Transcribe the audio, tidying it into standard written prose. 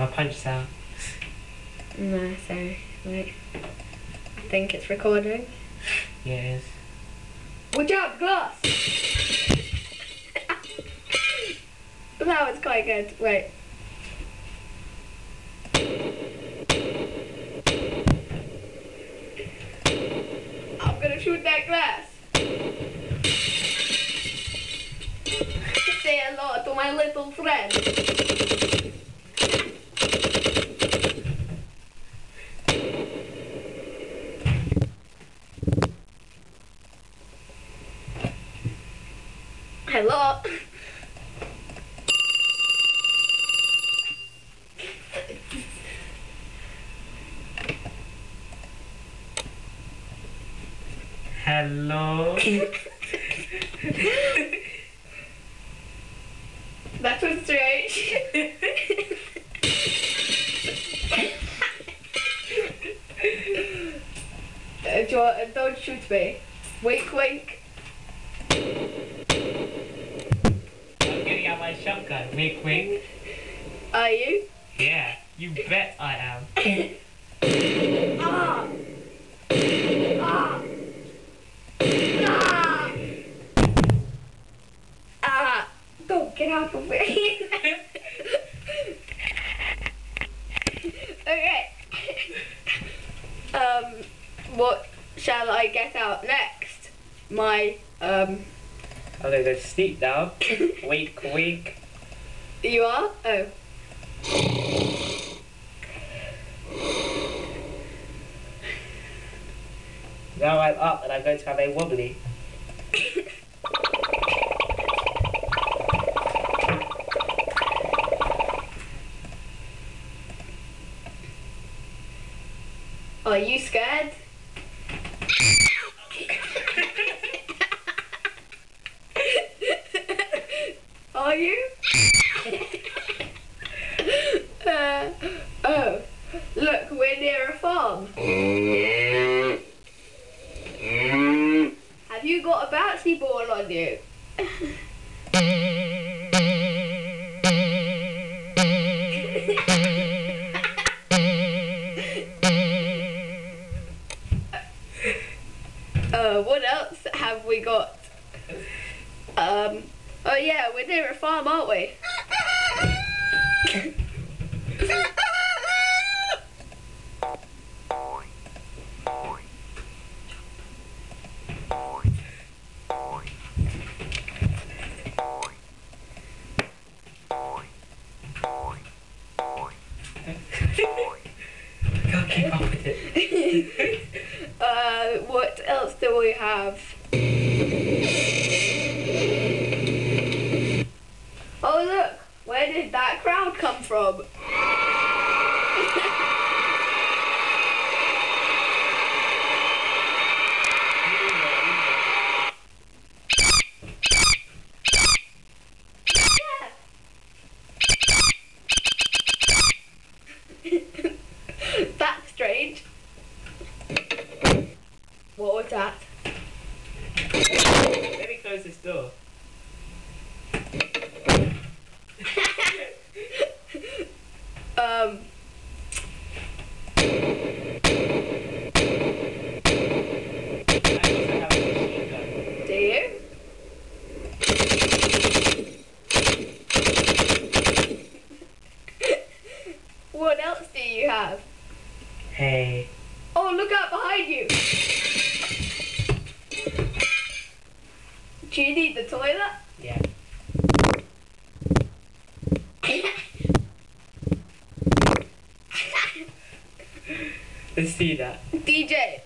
a punch sound. No, sorry. Wait. I think it's recording. Yeah, it is. Watch out, glass! That was quite good. Wait. I'm gonna shoot that glass. Say hello to my little friend. Hello. Hello. That was strange. Don't shoot me. Wink, wink. I'm getting out my shotgun. Wink, wink. Are you? Yeah, you bet I am. Ah! Ah! Ah! Ah! Don't get out of me. Okay. What shall I get out next? My, I'm gonna go sleep now. Wink, wink. You are? Oh. Now I'm up and I'm going to have a wobbly. Are you scared? Are you? Oh, look, we're near a farm. Have you got a bouncy ball on you? What else have we got? Oh yeah, we're near a farm, aren't we? Can't keep up with it. What else do we have? Oh look, where did that crowd come from? That's strange. What was that? Let me close this door. Do you? What else do you have? Hey. Oh, look out behind you! Do you need the toilet? Yeah. Let's see that. DJ!